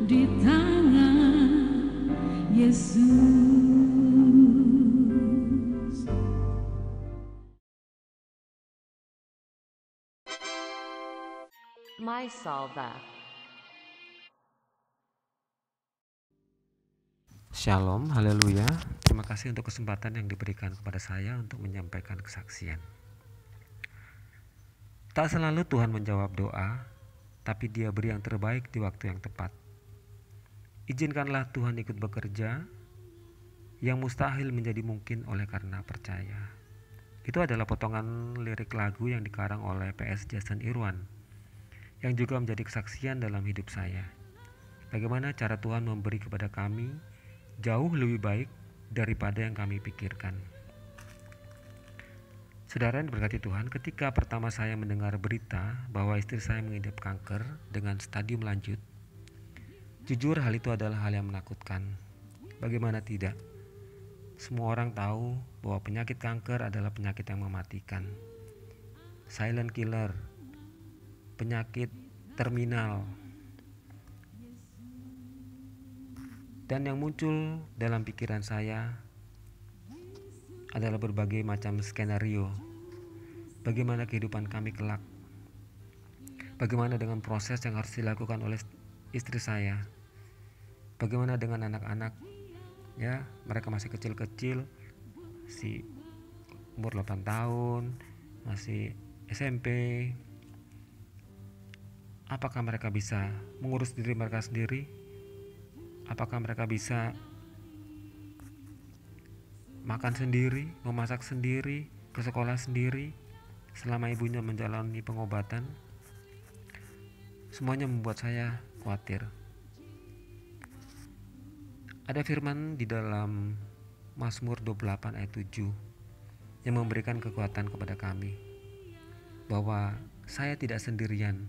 di tangan Yesus. My Salva. Shalom, haleluya. Terima kasih untuk kesempatan yang diberikan kepada saya untuk menyampaikan kesaksian. Tak selalu Tuhan menjawab doa, tapi Dia beri yang terbaik di waktu yang tepat. Izinkanlah Tuhan ikut bekerja, yang mustahil menjadi mungkin oleh karena percaya. Itu adalah potongan lirik lagu yang dikarang oleh PS Jason Irwan, yang juga menjadi kesaksian dalam hidup saya. Bagaimana cara Tuhan memberi kepada kami jauh lebih baik daripada yang kami pikirkan. Saudara yang diberkati Tuhan, ketika pertama saya mendengar berita bahwa istri saya mengidap kanker dengan stadium lanjut, jujur hal itu adalah hal yang menakutkan. Bagaimana tidak? Semua orang tahu bahwa penyakit kanker adalah penyakit yang mematikan. Silent killer, penyakit terminal. Dan yang muncul dalam pikiran saya adalah berbagai macam skenario. Bagaimana kehidupan kami kelak? Bagaimana dengan proses yang harus dilakukan oleh istri saya? Bagaimana dengan anak-anak? Ya, mereka masih kecil-kecil, si umur 8 tahun, masih SMP. Apakah mereka bisa mengurus diri mereka sendiri? Apakah mereka bisa makan sendiri, memasak sendiri, ke sekolah sendiri selama ibunya menjalani pengobatan? Semuanya membuat saya khawatir. Ada firman di dalam Mazmur 28 ayat 7 yang memberikan kekuatan kepada kami bahwa saya tidak sendirian,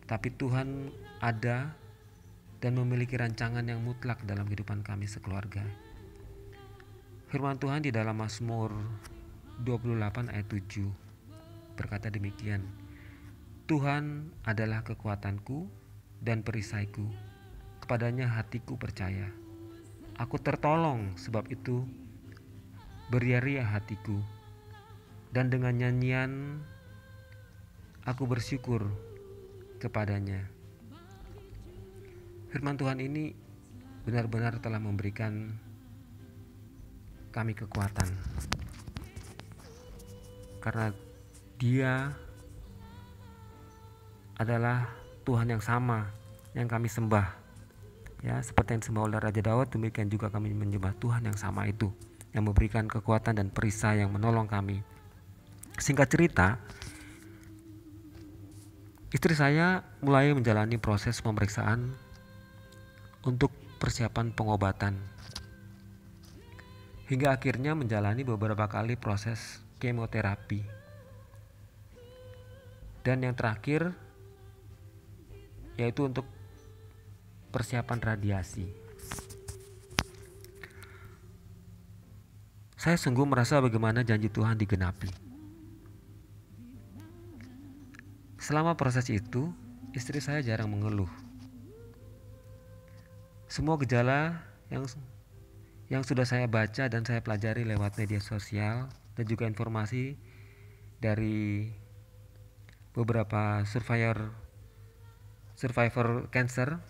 tapi Tuhan ada dan memiliki rancangan yang mutlak dalam kehidupan kami sekeluarga. Firman Tuhan di dalam Mazmur 28 ayat 7 berkata demikian, Tuhan adalah kekuatanku dan perisaiku, kepadanya hatiku percaya. Aku tertolong, sebab itu beria-ria hatiku, dan dengan nyanyian aku bersyukur kepadanya. Firman Tuhan ini benar-benar telah memberikan kami kekuatan, karena Dia adalah Tuhan yang sama yang kami sembah. Ya, seperti yang disembah oleh Raja Daud, demikian juga kami menyembah Tuhan yang sama itu, yang memberikan kekuatan dan perisai yang menolong kami. Singkat cerita, istri saya mulai menjalani proses pemeriksaan untuk persiapan pengobatan, hingga akhirnya menjalani beberapa kali proses kemoterapi, dan yang terakhir yaitu untuk persiapan radiasi. Saya sungguh merasa bagaimana janji Tuhan digenapi. Selama proses itu, istri saya jarang mengeluh. Semua gejala yang sudah saya baca dan saya pelajari lewat media sosial dan juga informasi dari beberapa survivor cancer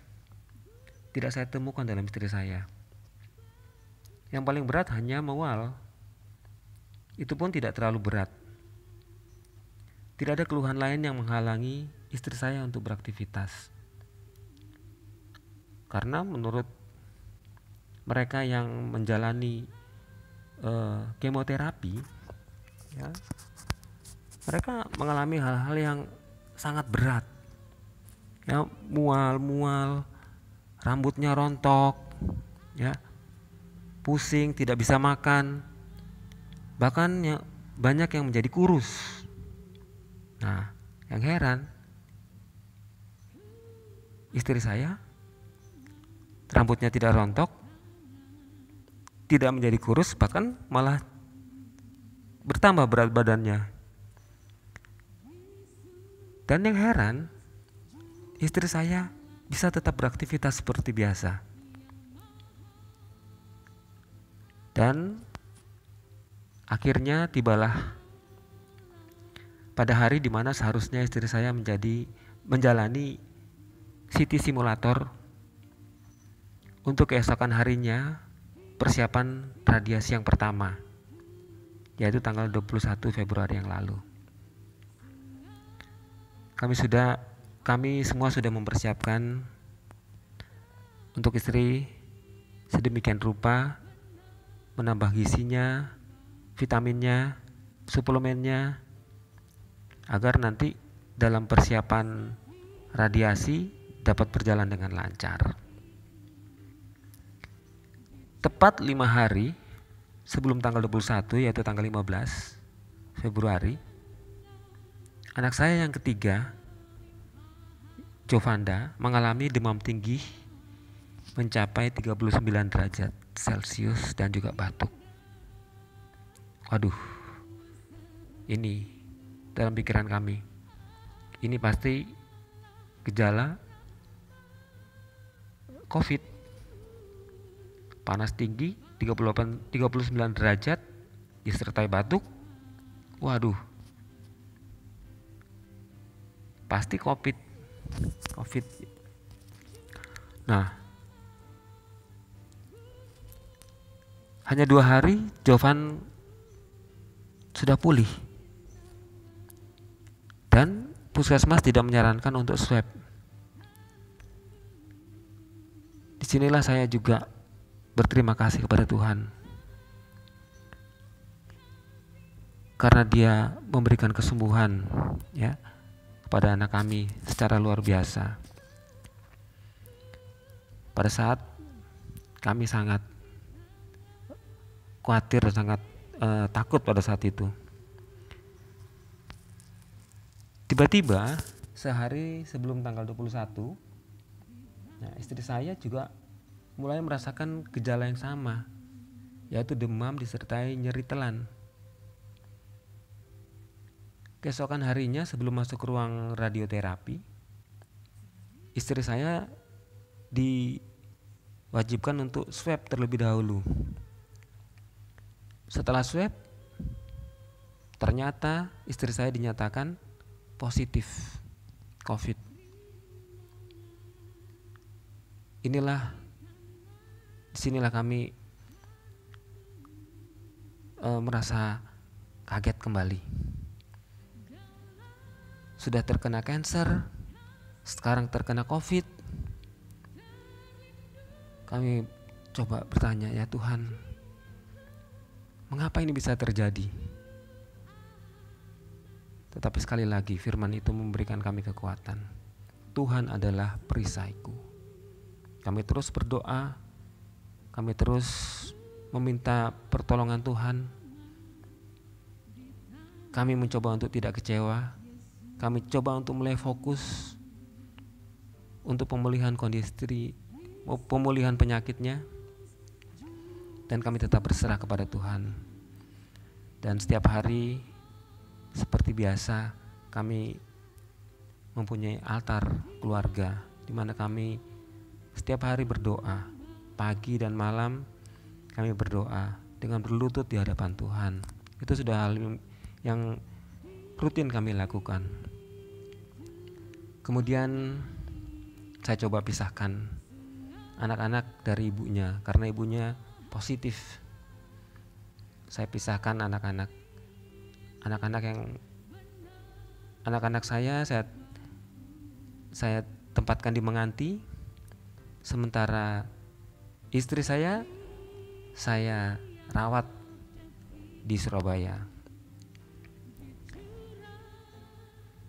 tidak saya temukan dalam istri saya. Yang paling berat hanya mual. Itu pun tidak terlalu berat. Tidak ada keluhan lain yang menghalangi istri saya untuk beraktivitas. Karena menurut mereka yang menjalani kemoterapi, ya, mereka mengalami hal-hal yang sangat berat. Ya, mual, rambutnya rontok, ya, pusing, tidak bisa makan, bahkan ya, banyak yang menjadi kurus. Nah, yang heran, istri saya rambutnya tidak rontok, tidak menjadi kurus, bahkan malah bertambah berat badannya. Dan yang heran, istri saya bisa tetap beraktivitas seperti biasa. Dan akhirnya tibalah pada hari di mana seharusnya istri saya menjalani CT simulator untuk keesokan harinya persiapan radiasi yang pertama, yaitu tanggal 21 Februari yang lalu. Kami semua sudah mempersiapkan untuk istri sedemikian rupa, menambah gizinya, vitaminnya, suplemennya, agar nanti dalam persiapan radiasi dapat berjalan dengan lancar. Tepat 5 hari sebelum tanggal 21, yaitu tanggal 15 Februari, anak saya yang ketiga, Jovanda, mengalami demam tinggi mencapai 39 derajat Celcius dan juga batuk. Waduh, ini dalam pikiran kami, ini pasti gejala COVID. Panas tinggi 39 derajat disertai batuk. Waduh, pasti COVID. Nah, hanya 2 hari Jovan sudah pulih, dan puskesmas tidak menyarankan untuk swab. Disinilah saya juga berterima kasih kepada Tuhan, karena Dia memberikan kesembuhan ya kepada anak kami secara luar biasa. Pada saat kami sangat khawatir, sangat takut pada saat itu. Tiba-tiba sehari sebelum tanggal 21, istri saya juga mulai merasakan gejala yang sama, yaitu demam disertai nyeri telan. Keesokan harinya sebelum masuk ke ruang radioterapi, istri saya diwajibkan untuk swab terlebih dahulu. Setelah swab, ternyata istri saya dinyatakan positif COVID. Disinilah kami merasa kaget kembali. Sudah terkena cancer, sekarang terkena COVID. Kami coba bertanya, ya Tuhan, mengapa ini bisa terjadi? Tetapi sekali lagi firman itu memberikan kami kekuatan. Tuhan adalah perisaiku. Kami terus berdoa, kami terus meminta pertolongan Tuhan. Kami mencoba untuk tidak kecewa. Kami coba untuk mulai fokus untuk pemulihan kondisi, pemulihan penyakitnya. Dan kami tetap berserah kepada Tuhan. Dan setiap hari seperti biasa kami mempunyai altar keluarga, di mana kami setiap hari berdoa, pagi dan malam kami berdoa dengan berlutut di hadapan Tuhan. Itu sudah hal yang rutin kami lakukan. Kemudian saya coba pisahkan anak-anak dari ibunya, karena ibunya positif. Saya pisahkan anak-anak saya tempatkan di Menganti, sementara istri saya rawat di Surabaya.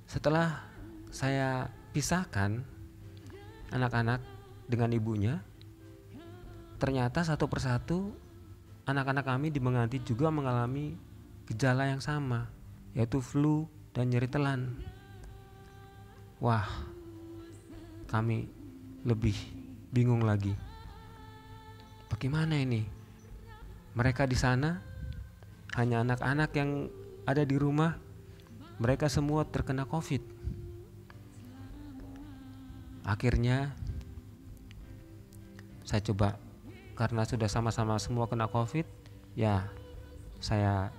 Setelah saya pisahkan anak-anak dengan ibunya, ternyata satu persatu anak-anak kami di Menganti juga mengalami gejala yang sama, yaitu flu dan nyeri telan. Wah, kami lebih bingung lagi. Bagaimana ini? Mereka di sana hanya anak-anak yang ada di rumah, mereka semua terkena COVID. Akhirnya saya coba, karena sudah sama-sama semua kena COVID, ya saya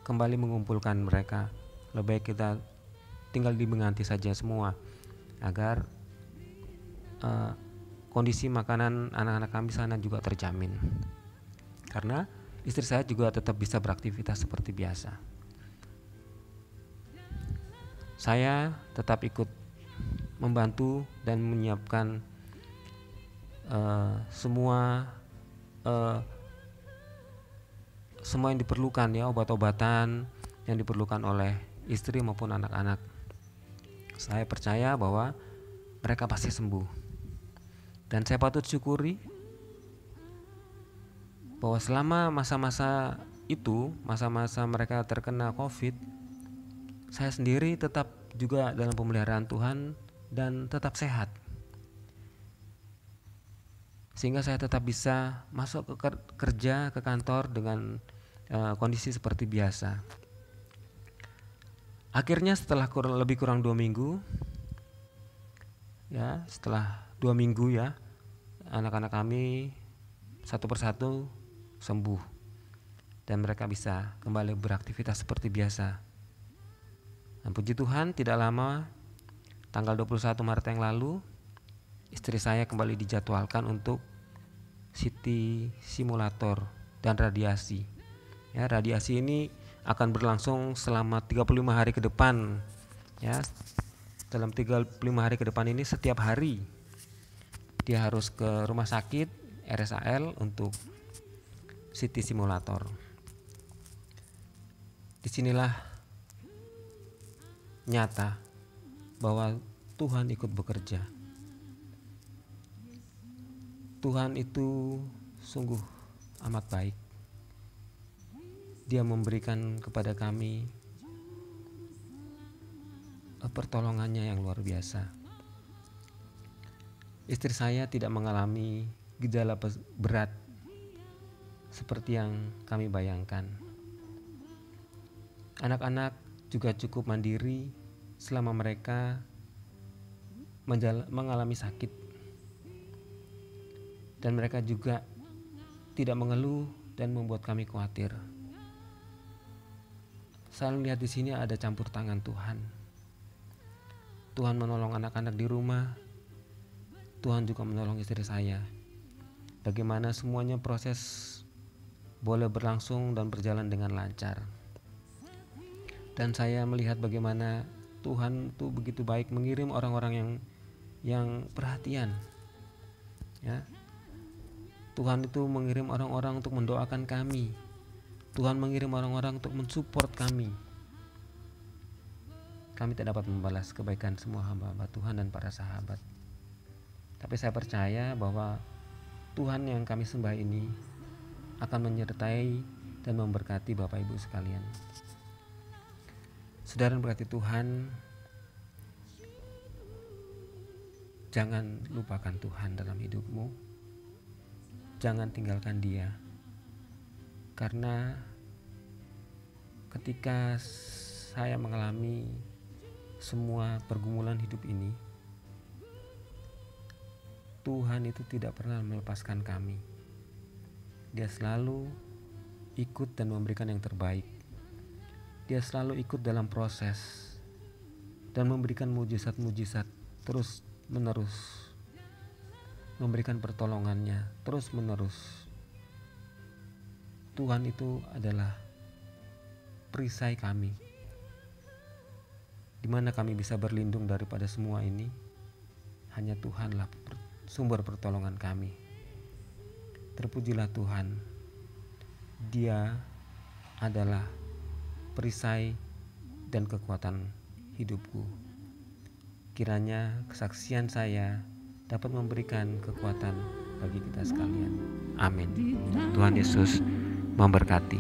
kembali mengumpulkan mereka. Lebih baik kita tinggal dimenganti saja semua, agar kondisi makanan anak-anak kami sana juga terjamin. Karena istri saya juga tetap bisa beraktivitas seperti biasa. Saya tetap ikut membantu dan menyiapkan semua yang diperlukan, ya, obat-obatan yang diperlukan oleh istri maupun anak-anak. Saya percaya bahwa mereka pasti sembuh, dan saya patut syukuri bahwa selama masa-masa itu, masa-masa mereka terkena COVID, saya sendiri tetap juga dalam pemeliharaan Tuhan dan tetap sehat, sehingga saya tetap bisa masuk ke kerja, ke kantor dengan kondisi seperti biasa. Akhirnya setelah lebih kurang 2 minggu, ya, setelah 2 minggu, ya, anak-anak kami satu persatu sembuh dan mereka bisa kembali beraktivitas seperti biasa. Dan puji Tuhan, tidak lama, tanggal 21 Maret yang lalu, istri saya kembali dijadwalkan untuk CT simulator dan radiasi. Ya, radiasi ini akan berlangsung selama 35 hari ke depan. Ya, dalam 35 hari ke depan ini setiap hari dia harus ke rumah sakit RSAL untuk CT simulator. Disinilah nyata bahwa Tuhan ikut bekerja. Tuhan itu sungguh amat baik. Dia memberikan kepada kami pertolongannya yang luar biasa. Istri saya tidak mengalami gejala berat seperti yang kami bayangkan. Anak-anak juga cukup mandiri selama mereka mengalami sakit, dan mereka juga tidak mengeluh dan membuat kami khawatir. Saya melihat di sini ada campur tangan Tuhan. Tuhan menolong anak-anak di rumah. Tuhan juga menolong istri saya. Bagaimana semuanya proses boleh berlangsung dan berjalan dengan lancar. Dan saya melihat bagaimana Tuhan itu begitu baik mengirim orang-orang yang perhatian. Ya. Tuhan itu mengirim orang-orang untuk mendoakan kami. Tuhan mengirim orang-orang untuk mensupport kami. Kami tidak dapat membalas kebaikan semua hamba-hamba Tuhan dan para sahabat. Tapi saya percaya bahwa Tuhan yang kami sembah ini akan menyertai dan memberkati Bapak Ibu sekalian. Saudara berkati Tuhan, jangan lupakan Tuhan dalam hidupmu. Jangan tinggalkan Dia. Karena ketika saya mengalami semua pergumulan hidup ini, Tuhan itu tidak pernah melepaskan kami. Dia selalu ikut dan memberikan yang terbaik. Dia selalu ikut dalam proses dan memberikan mujizat-mujizat terus menerus, memberikan pertolongannya terus menerus. Tuhan itu adalah perisai kami, di mana kami bisa berlindung daripada semua ini. Hanya Tuhanlah sumber pertolongan kami. Terpujilah Tuhan. Dia adalah perisai dan kekuatan hidupku. Kiranya kesaksian saya dapat memberikan kekuatan bagi kita sekalian. Amin. Tuhan Yesus memberkati.